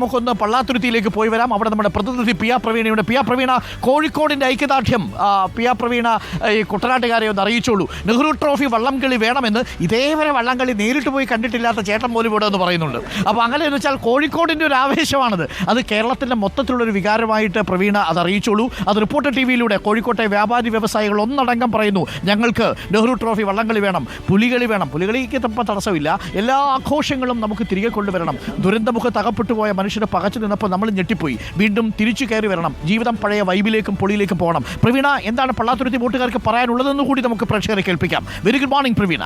നമുക്കൊന്ന് പള്ളാത്തുരുത്തിയിലേക്ക് പോയി വരാം. അവിടെ നമ്മുടെ പ്രതിനിധി പി ആർ പ്രവീണയുണ്ട്. പി ആർ പ്രവീണ, കോഴിക്കോടിൻ്റെ ഐക്യദാർഢ്യം പി ആർ പ്രവീണ ഈ കുട്ടനാട്ടുകാരെ ഒന്ന് അറിയിച്ചോളൂ. നെഹ്റു ട്രോഫി വള്ളംകളി വേണമെന്ന് ഇതേവരെ വള്ളംകളി നേരിട്ട് പോയി കണ്ടിട്ടില്ലാത്ത ചേട്ടൻ പോലും ഇവിടെ എന്ന് പറയുന്നുണ്ട്. അപ്പോൾ അങ്ങനെ എന്ന് വെച്ചാൽ കോഴിക്കോടിൻ്റെ ഒരു ആവേശമാണത്. അത് കേരളത്തിൻ്റെ മൊത്തത്തിലുള്ളൊരു വികാരമായിട്ട് പ്രവീണ അത് അറിയിച്ചോളൂ. അത് റിപ്പോർട്ടർ ടി വിയിലൂടെ കോഴിക്കോട്ടെ വ്യാപാരി വ്യവസായികൾ ഒന്നടങ്കം പറയുന്നു, ഞങ്ങൾക്ക് നെഹ്റു ട്രോഫി വള്ളംകളി വേണം, പുലികളി വേണം. പുലികളിക്ക് തടസ്സമില്ല, എല്ലാ ആഘോഷങ്ങളും നമുക്ക് തിരികെ കൊണ്ടുവരണം. ദുരന്തമുഖത്ത് അകപ്പെട്ടു പോയ മനുഷ്യരെ പകച്ചു നിന്നപ്പോൾ നമ്മൾ ഞെട്ടിപ്പോയി. വീണ്ടും തിരിച്ചു കയറി വരണം, ജീവിതം പഴയ വൈബിലേക്കും പൊളിയിലേക്കും പോകണം. പ്രവീണ, എന്താണ് പള്ളാത്തുരുത്തി വോട്ടുകാർക്ക് പറയാനുള്ളതെന്ന് കൂടി നമുക്ക് പ്രേക്ഷകരെ കേൾപ്പിക്കാം. Very good morning Praveena.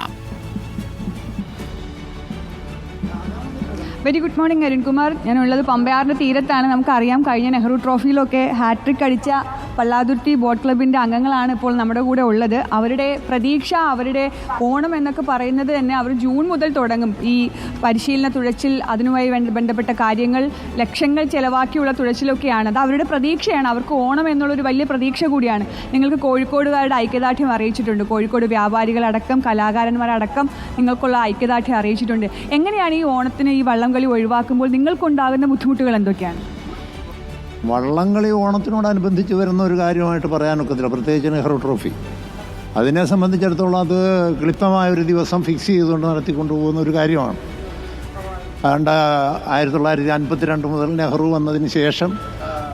Very good morning Arunkumar. ഞാനുള്ളത് പമ്പയാറിൻ്റെ തീരത്താണ്. നമുക്കറിയാം, കഴിഞ്ഞ നെഹ്റു ട്രോഫിയിലൊക്കെ ഹാട്രിക് അടിച്ച പള്ളാതുരുത്തി ബോട്ട് ക്ലബിൻ്റെ അംഗങ്ങളാണ് ഇപ്പോൾ നമ്മുടെ കൂടെ ഉള്ളത്. അവരുടെ പ്രതീക്ഷ, അവരുടെ ഓണം എന്നൊക്കെ പറയുന്നത് തന്നെ അവർ ജൂൺ മുതൽ തുടങ്ങും. ഈ പരിശീലന തുഴച്ചിൽ, അതിനുമായി ബന്ധപ്പെട്ട കാര്യങ്ങൾ, ലക്ഷങ്ങൾ ചിലവാക്കിയുള്ള തുഴച്ചിലൊക്കെയാണ്. അത് അവരുടെ പ്രതീക്ഷയാണ്. അവർക്ക് ഓണം എന്നുള്ളൊരു വലിയ പ്രതീക്ഷ കൂടിയാണ്. നിങ്ങൾക്ക് കോഴിക്കോടുകാരുടെ ഐക്യദാർഢ്യം അറിയിച്ചിട്ടുണ്ട്. കോഴിക്കോട് വ്യാപാരികളടക്കം കലാകാരന്മാരടക്കം നിങ്ങൾക്കുള്ള ഐക്യദാർഢ്യം അറിയിച്ചിട്ടുണ്ട്. എങ്ങനെയാണ് ഈ ഓണത്തിന് ഈ വള്ളംകളി ഒഴിവാക്കുമ്പോൾ നിങ്ങൾക്കുണ്ടാകുന്ന ബുദ്ധിമുട്ടുകൾ എന്തൊക്കെയാണ്? വള്ളംകളി ഓണത്തിനോടനുബന്ധിച്ച് വരുന്ന ഒരു കാര്യമായിട്ട് പറയാനൊക്കത്തില്ല, പ്രത്യേകിച്ച് നെഹ്റു ട്രോഫി. അതിനെ സംബന്ധിച്ചിടത്തോളം അത് ക്ലിപ്തമായൊരു ദിവസം ഫിക്സ് ചെയ്തുകൊണ്ട് നടത്തിക്കൊണ്ടു പോകുന്ന ഒരു കാര്യമാണ്. അതുകൊണ്ട് 1952 മുതൽ നെഹ്റു വന്നതിന് ശേഷം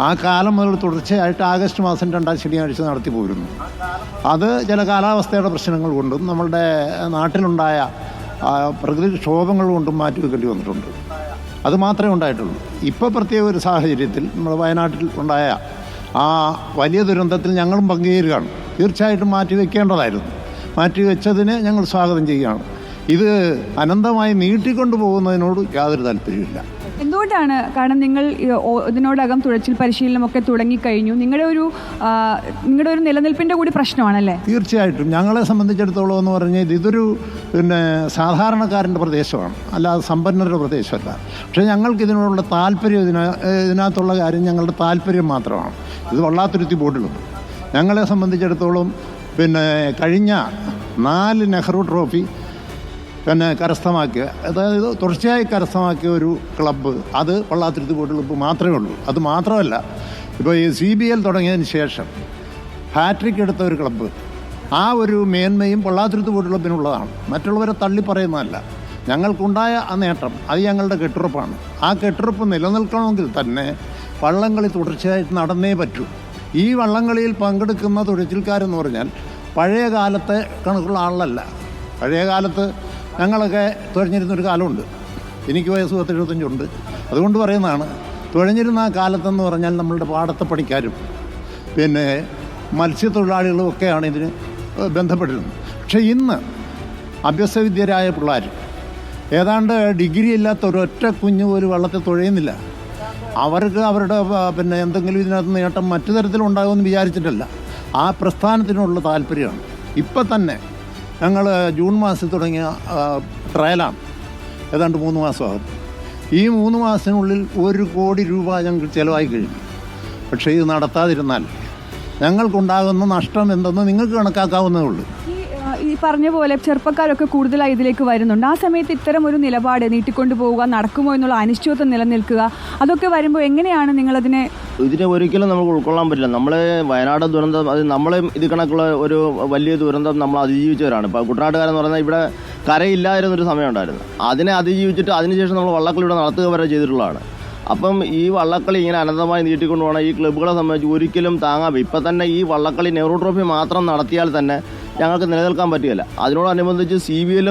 ആ കാലം മുതൽ തുടർച്ചയായിട്ട് ആഗസ്റ്റ് മാസം 2-ാം ശനിയാഴ്ച നടത്തി പോരുന്നു. അത് ചില കാലാവസ്ഥയുടെ പ്രശ്നങ്ങൾ കൊണ്ടും നമ്മളുടെ നാട്ടിലുണ്ടായ പ്രകൃതിക്ഷോഭങ്ങൾ കൊണ്ടും മാറ്റിവെക്കേണ്ടി വന്നിട്ടുണ്ട്. അത് മാത്രമേ ഉണ്ടായിട്ടുള്ളൂ. ഇപ്പോൾ പ്രത്യേക ഒരു സാഹചര്യത്തിൽ നമ്മൾ വയനാട്ടിൽ ഉണ്ടായ ആ വലിയ ദുരന്തത്തിൽ ഞങ്ങളും പങ്കുചേരുകയാണ്. തീർച്ചയായിട്ടും മാറ്റിവെക്കേണ്ടതായിരുന്നു. മാറ്റിവെച്ചതിനെ ഞങ്ങൾ സ്വാഗതം ചെയ്യുകയാണ്. ഇത് അനന്തമായി നീട്ടിക്കൊണ്ടു പോകുന്നതിനോട് യാതൊരു താല്പര്യമില്ല. എന്തുകൊണ്ടാണ്? കാരണം നിങ്ങൾ ഇതിനോടകം തുഴച്ചിൽ പരിശീലനമൊക്കെ തുടങ്ങിക്കഴിഞ്ഞു. നിങ്ങളുടെ ഒരു നിലനിൽപ്പിൻ്റെ കൂടി പ്രശ്നമാണല്ലേ? തീർച്ചയായിട്ടും. ഞങ്ങളെ സംബന്ധിച്ചിടത്തോളം എന്ന് പറഞ്ഞാൽ ഇതൊരു സാധാരണക്കാരൻ്റെ പ്രദേശമാണ്, അല്ലാതെ സമ്പന്നരുടെ പ്രദേശമല്ല. പക്ഷേ ഞങ്ങൾക്ക് ഇതിനോടുള്ള താല്പര്യം, ഇതിനകത്തുള്ള കാര്യം ഞങ്ങളുടെ താല്പര്യം മാത്രമാണ്. ഇത് വള്ളാത്തുരുത്തി ബോട്ടിലും ഞങ്ങളെ സംബന്ധിച്ചിടത്തോളം കഴിഞ്ഞ 4 നെഹ്റു ട്രോഫി കരസ്ഥമാക്കിയ, അതായത് തുടർച്ചയായി കരസ്ഥമാക്കിയ ഒരു ക്ലബ്ബ് അത് പള്ളാത്തുരുത്തി ബോട്ട് ക്ലബ്ബ് മാത്രമേ ഉള്ളൂ. അത് മാത്രമല്ല, ഇപ്പോൾ ഈ CBL തുടങ്ങിയതിന് ശേഷം ഹാട്രിക് എടുത്ത ഒരു ക്ലബ്ബ്, ആ ഒരു മേന്മയും പള്ളാത്തുരുത്തി ബോട്ട് ക്ലബ്ബിനുള്ളതാണ്. മറ്റുള്ളവരെ തള്ളി പറയുന്നതല്ല. ഞങ്ങൾക്കുണ്ടായ ആ നേട്ടം അത് ഞങ്ങളുടെ കെട്ടുറപ്പാണ്. ആ കെട്ടുറപ്പ് നിലനിൽക്കണമെങ്കിൽ തന്നെ വള്ളംകളി തുടർച്ചയായിട്ട് നടന്നേ പറ്റൂ. ഈ വള്ളംകളിയിൽ പങ്കെടുക്കുന്ന തുഴച്ചിൽക്കാരെന്ന് പറഞ്ഞാൽ പഴയ കാലത്തെ കണക്കുള്ള ആളല്ല. പഴയ കാലത്ത് ഞങ്ങളൊക്കെ തുഴഞ്ഞിരുന്നൊരു കാലമുണ്ട്. എനിക്ക് വയസ്സ് 10-75 അതുകൊണ്ട് പറയുന്നതാണ്. തുഴഞ്ഞിരുന്ന ആ കാലത്തെന്ന് പറഞ്ഞാൽ നമ്മളുടെ പാടത്തെ പണിക്കാരും മത്സ്യത്തൊഴിലാളികളും ഒക്കെയാണ് ഇതിന് ബന്ധപ്പെട്ടിരുന്നത്. പക്ഷേ ഇന്ന് അഭ്യസ്തവിദ്യരായ പിള്ളേർ, ഏതാണ്ട് ഡിഗ്രി ഇല്ലാത്ത ഒരൊറ്റ കുഞ്ഞു പോലും വള്ളത്തിൽ തുഴയുന്നില്ല. അവർക്ക് അവരുടെ എന്തെങ്കിലും ഇതിനകത്ത് നേട്ടം മറ്റു തരത്തിലുണ്ടാകുമെന്ന് വിചാരിച്ചിട്ടല്ല, ആ പ്രസ്ഥാനത്തിനുള്ള താല്പര്യമാണ്. ഇപ്പം തന്നെ ഞങ്ങൾ ജൂൺ മാസത്തിൽ തുടങ്ങിയ ട്രയലാണ്. ഏതാണ്ട് 3 മാസമാകും. ഈ 3 മാസത്തിനുള്ളിൽ 1 കോടി രൂപ ഞങ്ങൾക്ക് ചിലവായി കഴിഞ്ഞു. പക്ഷേ ഇത് നടത്താതിരുന്നാൽ ഞങ്ങൾക്കുണ്ടാകുന്ന നഷ്ടം എന്തെന്ന് നിങ്ങൾക്ക് കണക്കാക്കാവുന്നതേ ഉള്ളൂ. ഈ പറഞ്ഞ പോലെ ചെറുപ്പക്കാരൊക്കെ കൂടുതലായി ഇതിലേക്ക് വരുന്നുണ്ട്. ആ സമയത്ത് ഇത്തരം ഒരു നിലപാട് നീട്ടിക്കൊണ്ടു പോവുക, നടക്കുമോ എന്നുള്ള അനിശ്ചിതത്വം നിലനിൽക്കുക, അതൊക്കെ വരുമ്പോൾ എങ്ങനെയാണ് നിങ്ങളതിനെ? ഇതിനെ ഒരിക്കലും നമുക്ക് ഉൾക്കൊള്ളാൻ പറ്റില്ല. നമ്മൾ വയനാട് ദുരന്തം, അത് നമ്മൾ ഇത് കണക്കുള്ള ഒരു വലിയ ദുരന്തം നമ്മൾ അതിജീവിച്ചവരാണ്. ഇപ്പോൾ കുട്ടനാട്ടുകാരെന്ന് പറഞ്ഞാൽ ഇവിടെ കരയില്ലായിരുന്നൊരു സമയം ഉണ്ടായിരുന്നു. അതിനെ അതിജീവിച്ചിട്ട് അതിനുശേഷം നമ്മൾ വള്ളക്കളി ഇവിടെ നടത്തുക വരെ ചെയ്തിട്ടുള്ളതാണ്. അപ്പം ഈ വള്ളക്കളി ഇങ്ങനെ അനന്തമായി നീട്ടിക്കൊണ്ട് പോകണം ഈ ക്ലബ്ബുകളെ സംബന്ധിച്ച് ഒരിക്കലും താങ്ങാൻ. ഇപ്പം തന്നെ ഈ വള്ളക്കളി നെഹ്റു ട്രോഫി മാത്രം നടത്തിയാൽ തന്നെ ഞങ്ങൾക്ക് നിലനിൽക്കാൻ പറ്റുകയില്ല. അതിനോടനുബന്ധിച്ച് CBL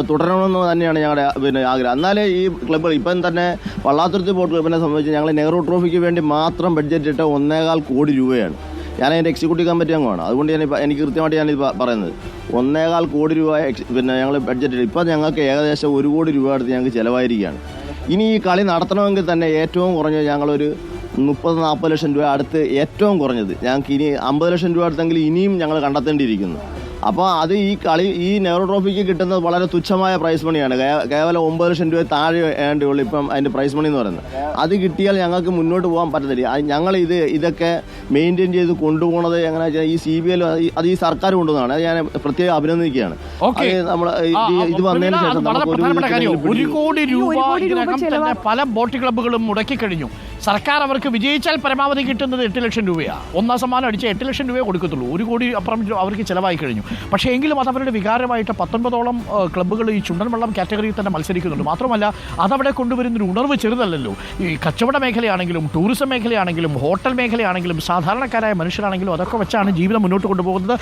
തുടരണമെന്ന് തന്നെയാണ് ഞങ്ങളുടെ ആഗ്രഹം. എന്നാലേ ഈ ക്ലബ്ബുകൾ ഇപ്പം തന്നെ പള്ളാത്തുരുത്തി ബോട്ട് ക്ലബ്ബിനെ സംബന്ധിച്ച് ഞങ്ങൾ നെഹ്റു ട്രോഫിക്ക് വേണ്ടി മാത്രം ബഡ്ജറ്റ് ഇട്ട 1.25 കോടി രൂപയാണ്. ഞാൻ അതിൻ്റെ എക്സിക്യൂട്ടീവ് കമ്മിറ്റി അംഗമാണ്. അതുകൊണ്ട് എനിക്ക് കൃത്യമായിട്ട് ഞാനിത് പറയുന്നത് 1.25 കോടി രൂപ ഞങ്ങൾ ബഡ്ജറ്റ് ഇട്ട്. ഇപ്പം ഞങ്ങൾക്ക് ഏകദേശം 1 കോടി രൂപ അടുത്ത് ഞങ്ങൾക്ക് ചിലവായിരിക്കുകയാണ്. ഇനി ഈ കളി നടത്തണമെങ്കിൽ തന്നെ ഏറ്റവും കുറഞ്ഞത് ഞങ്ങളൊരു 30-40 ലക്ഷം രൂപ അടുത്ത്, ഏറ്റവും കുറഞ്ഞത് ഞങ്ങൾക്ക് ഇനി 50 ലക്ഷം രൂപ അടുത്തെങ്കിൽ ഇനിയും ഞങ്ങൾ കണ്ടെത്തേണ്ടിയിരിക്കുന്നു. അപ്പോൾ അത് ഈ നെഹ്റു ട്രോഫിക്ക് കിട്ടുന്നത് വളരെ തുച്ഛമായ പ്രൈസ് മണിയാണ്. കേവലം 9 ലക്ഷം രൂപ താഴെ വേണ്ടിയുള്ളൂ ഇപ്പം അതിൻ്റെ പ്രൈസ് മണി എന്ന് പറയുന്നത്. അത് കിട്ടിയാൽ ഞങ്ങൾക്ക് മുന്നോട്ട് പോകാൻ പറ്റത്തില്ല. ഞങ്ങൾ ഇതൊക്കെ മെയിൻറ്റെയിൻ ചെയ്ത് കൊണ്ടുപോകുന്നത് എങ്ങനെയാ വെച്ചാൽ ഈ CBL അത് ഈ സർക്കാർ കൊണ്ടുപോകുന്നതാണ്. അത് ഞാൻ പ്രത്യേകം അഭിനന്ദിക്കുകയാണ്. നമ്മൾ ഇത് വന്നതിന് ശേഷം നമുക്ക് 1 കോടി രൂപ ഇതിനകം തന്നെ പല ബോട്ട് ക്ലബ്ബുകളും മുടക്കി കഴിഞ്ഞു. സർക്കാർ അവർക്ക് വിജയിച്ചാൽ പരമാവധി കിട്ടുന്നത് 8 ലക്ഷം രൂപയാണ്. ഒന്നാം സമ്മാനം അടിച്ച് 8 ലക്ഷം രൂപയെ കൊടുക്കത്തുള്ളൂ. 1 കോടി അപ്പുറം അവർക്ക് ചിലവായി കഴിഞ്ഞു. പക്ഷേ എങ്കിലും അത് അവരുടെ വികാരമായിട്ട് 19ഓളം ക്ലബ്ബുകൾ ഈ ചുണ്ടൻ വള്ളം കാറ്റഗറിയിൽ തന്നെ മത്സരിക്കുന്നുണ്ട്. മാത്രമല്ല അതവിടെ കൊണ്ടുവരുന്നൊരു ഉണർവ് ചെറുതല്ലല്ലോ. ഈ കച്ചവട മേഖലയാണെങ്കിലും ടൂറിസം മേഖലയാണെങ്കിലും ഹോട്ടൽ മേഖലയാണെങ്കിലും സാധാരണക്കാരായ മനുഷ്യരാണെങ്കിലും അതൊക്കെ വെച്ചാണ് ജീവിതം മുന്നോട്ട് കൊണ്ടുപോകുന്നത്.